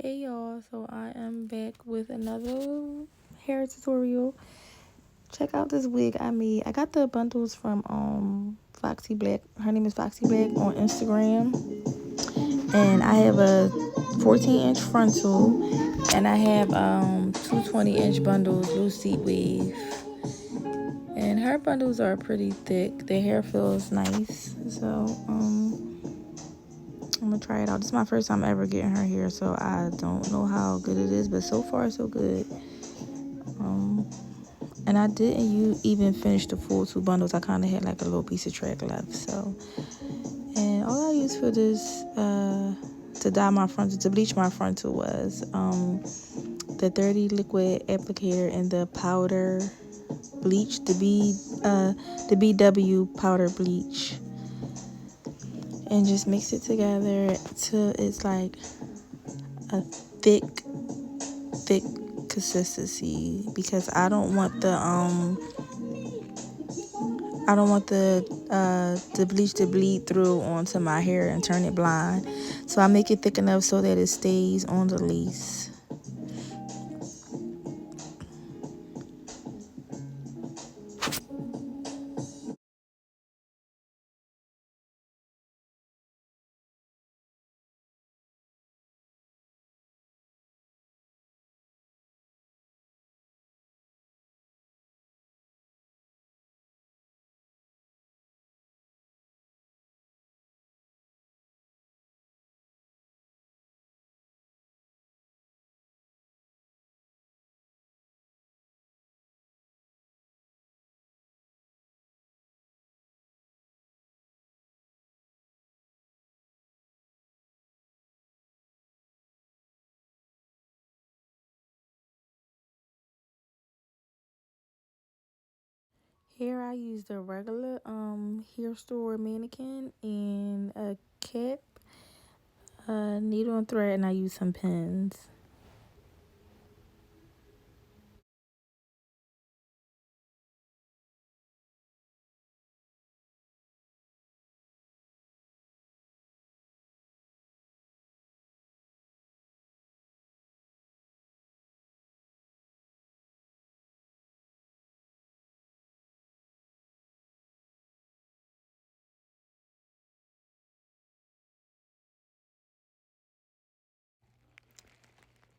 Hey y'all, so I am back with another hair tutorial. Check out this wig I made. I got the bundles from Foxy Black. Her name is Foxy Black on Instagram. And I have a 14-inch frontal and I have two 20-inch bundles, loose seat wave. And her bundles are pretty thick. The hair feels nice. So I'm gonna try it out. This is my first time ever getting her hair, so I don't know how good it is, but so far so good. And I didn't even finish the full two bundles. I kind of had like a little piece of track left. So, and all I used for this to dye my frontal, to bleach my frontal was the 30 liquid applicator and the powder bleach, the BW powder bleach, and just mix it together till it's like a thick consistency, because I don't want the bleach to bleed through onto my hair and turn it blind. So I make it thick enough so that it stays on the lace. Here I use the regular hair store mannequin and a cap, needle and thread, and I use some pins.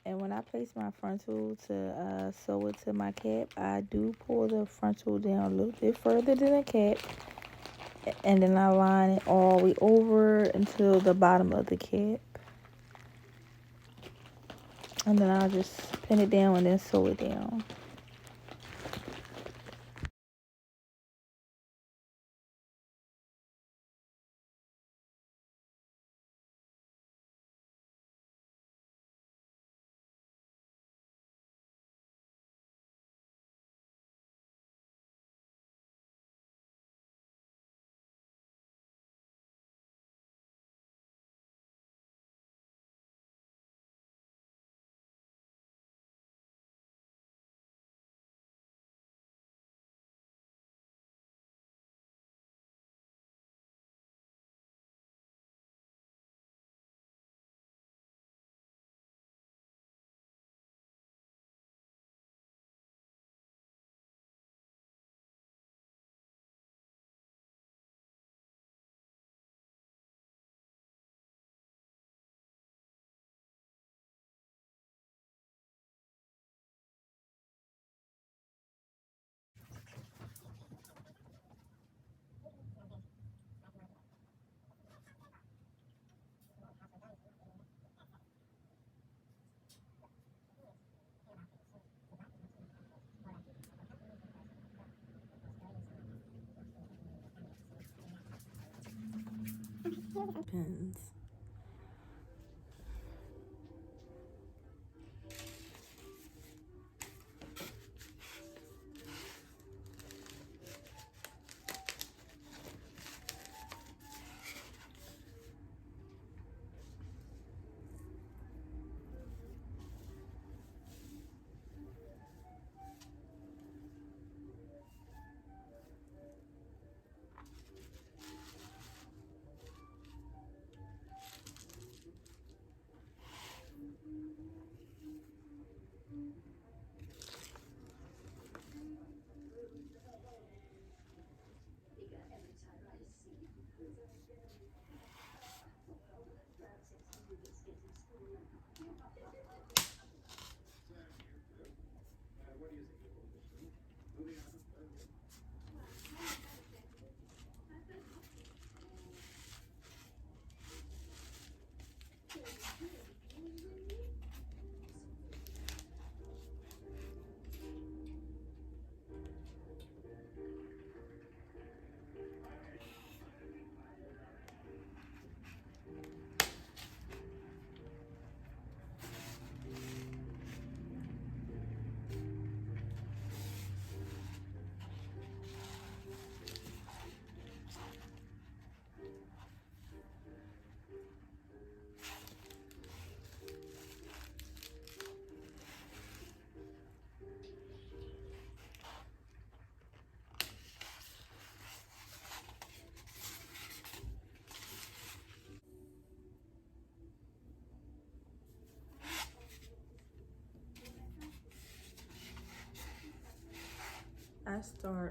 And when I place my frontal to sew it to my cap, I do pull the frontal down a little bit further than the cap, and then I line it all the way over until the bottom of the cap. And then I'll just pin it down and then sew it down. Pins.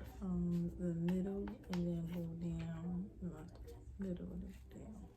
start from the middle and then go down, middle and down.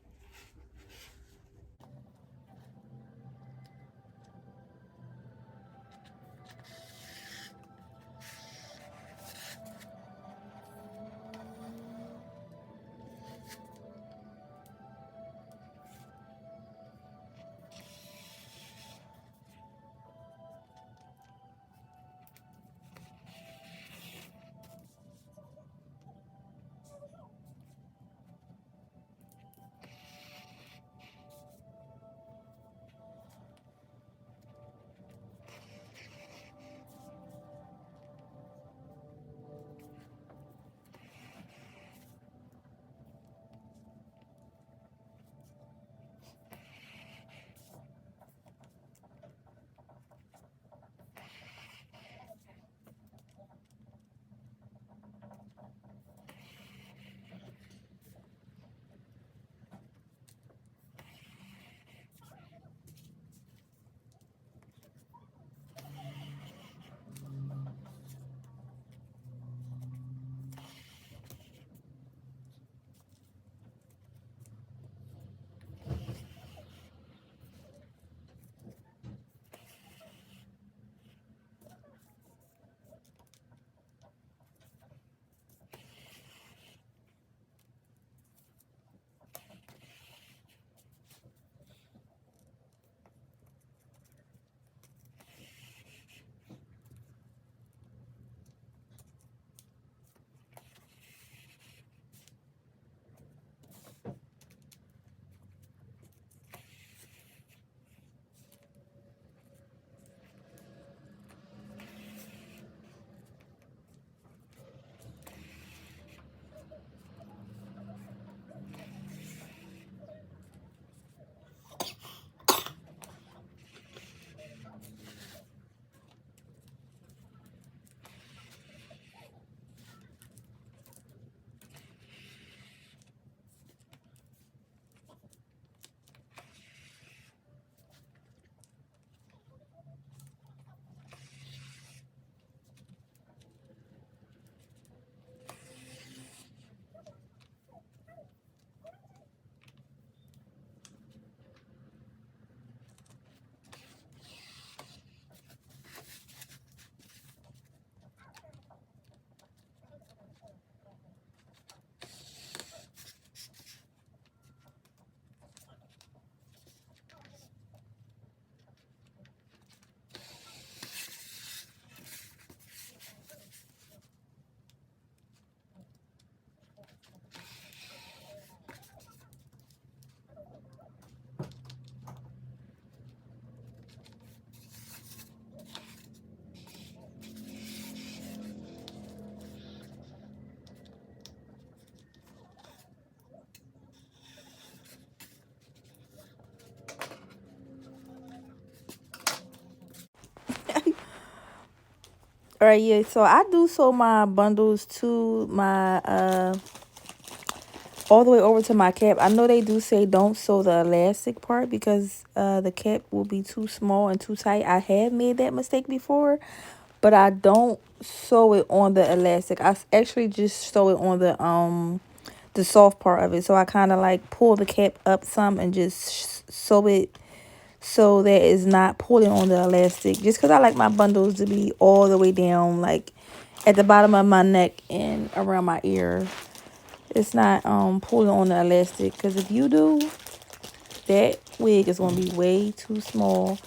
All right, yeah. So I do sew my bundles to my all the way over to my cap. I know they do say don't sew the elastic part because the cap will be too small and too tight. I have made that mistake before, but I don't sew it on the elastic. Actually just sew it on the soft part of it. So I kind of like pull the cap up some and just sew it so that it's not pulling on the elastic. Just because I like my bundles to be all the way down, like at the bottom of my neck and around my ear. It's not pulling on the elastic, because if you do, that wig is going to be way too small.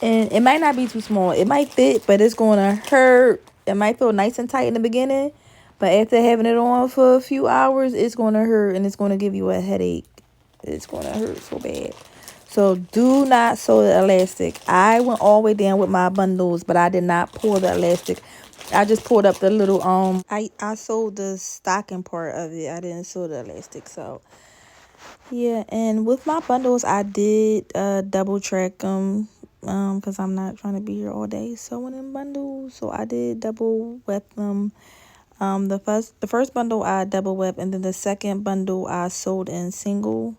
And it might not be too small. It might fit, but it's going to hurt. It might feel nice and tight in the beginning, but after having it on for a few hours, it's going to hurt and it's going to give you a headache. It's going to hurt so bad. So do not sew the elastic. I went all the way down with my bundles, but I did not pull the elastic. I just pulled up the little I sewed the stocking part of it. I didn't sew the elastic. So yeah, and with my bundles I did double track them because I'm not trying to be here all day sewing in bundles. So I did double web them. The first bundle I double web, and then the second bundle I sewed in single.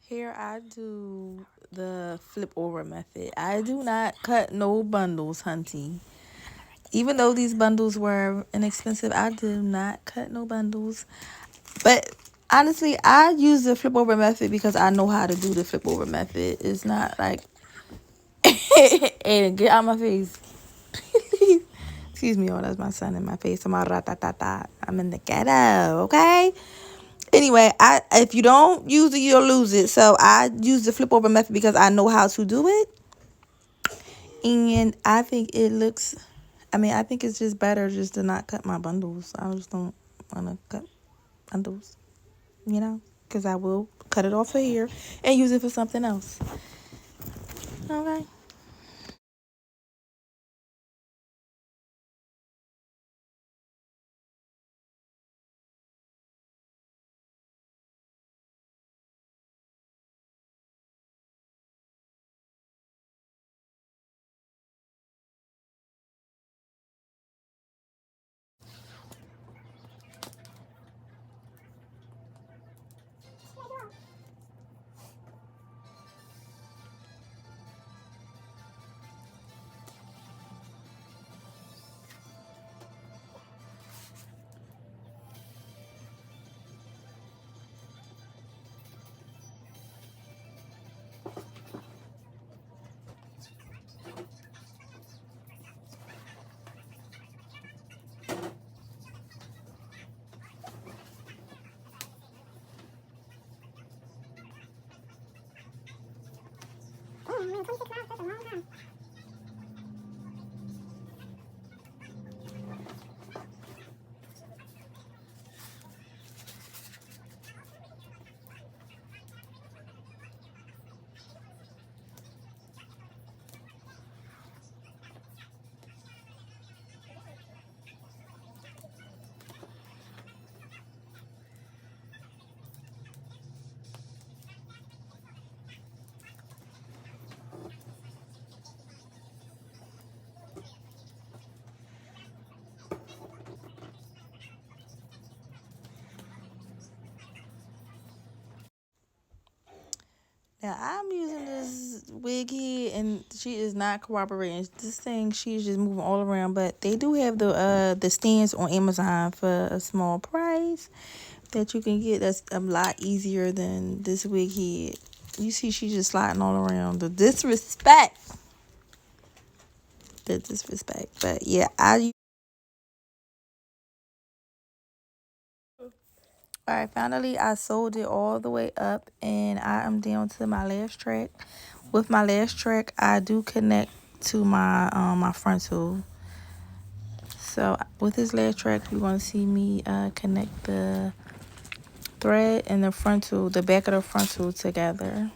Here I do the flip over method. I do not cut no bundles, hunty. Even though these bundles were inexpensive, I did not cut no bundles. But honestly, I use the flip over method because I know how to do the flip over method. It's not like, and get out my face. Excuse me, oh, that's my son in my face. I'm in the ghetto, okay? Anyway, if you don't use it, you'll lose it. So I use the flip over method because I know how to do it. And I think it looks, I think it's just better just to not cut my bundles. I just don't want to cut bundles, because I will cut it off of here and use it for something else. Okay. Now I'm using this wig here, and she is not cooperating. This thing, she's just moving all around. But they do have the stands on Amazon for a small price that you can get. That's a lot easier than this wig here. You see, she's just sliding all around. The disrespect. But yeah, all right, finally I sewed it all the way up, and I am down to my last track. With my last track, I do connect to my frontal. So with this last track, you're gonna see me connect the thread and the back of the frontal together.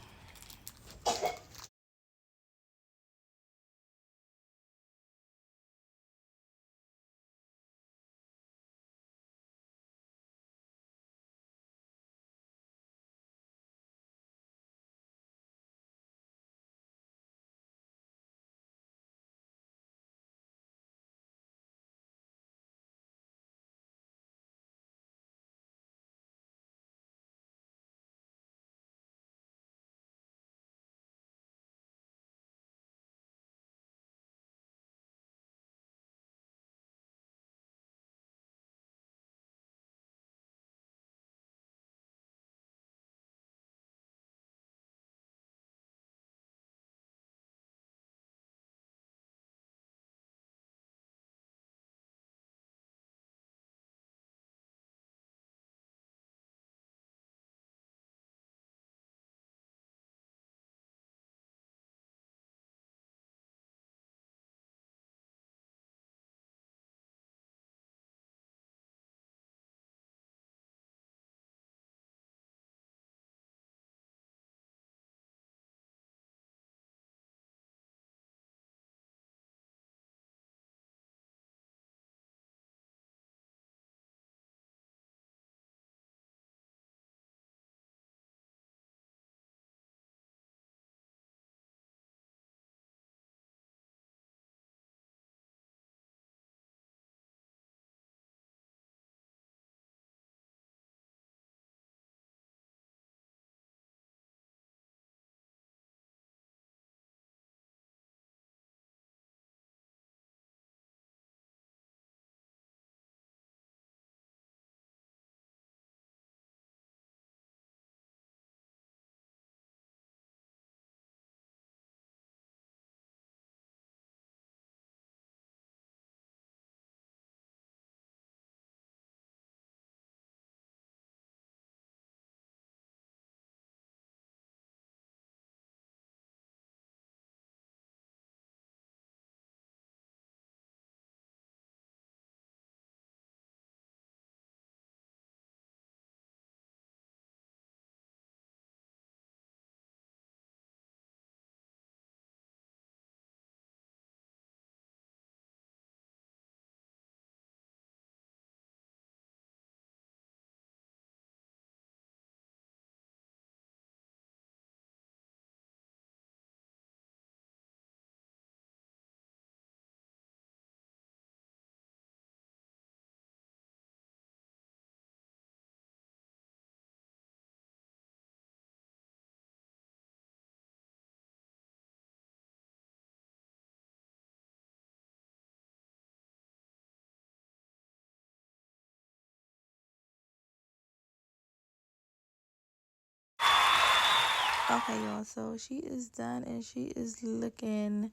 Okay, y'all, so she is done and she is looking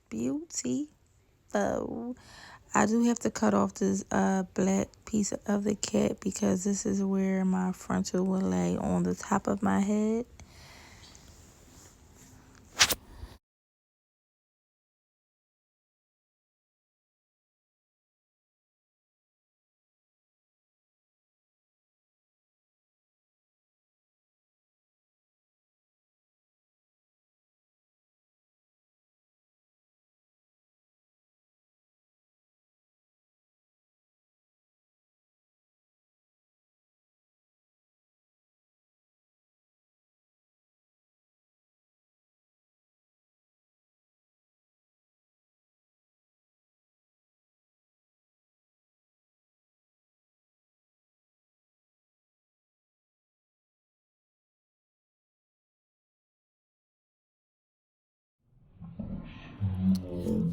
beauty. Oh, I do have to cut off this black piece of the cat because this is where my frontal will lay on the top of my head.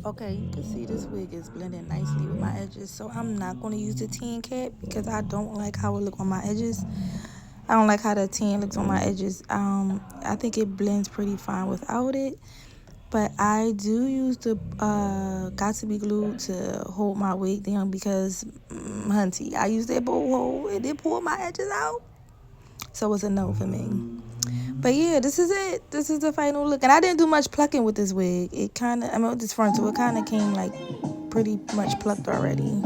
Okay, you can see this wig is blending nicely with my edges, so I'm not going to use the tan cap because I don't like how it look on my edges. I don't like how the tan looks on my edges. I think it blends pretty fine without it, but I do use the got to be glued to hold my wig down because, hunty, I used that bowl hole and it pulled my edges out, so it's a no for me. But yeah, this is it. This is the final look. And I didn't do much plucking with this wig. It kind of, with this frontal, it kind of came like pretty much plucked already.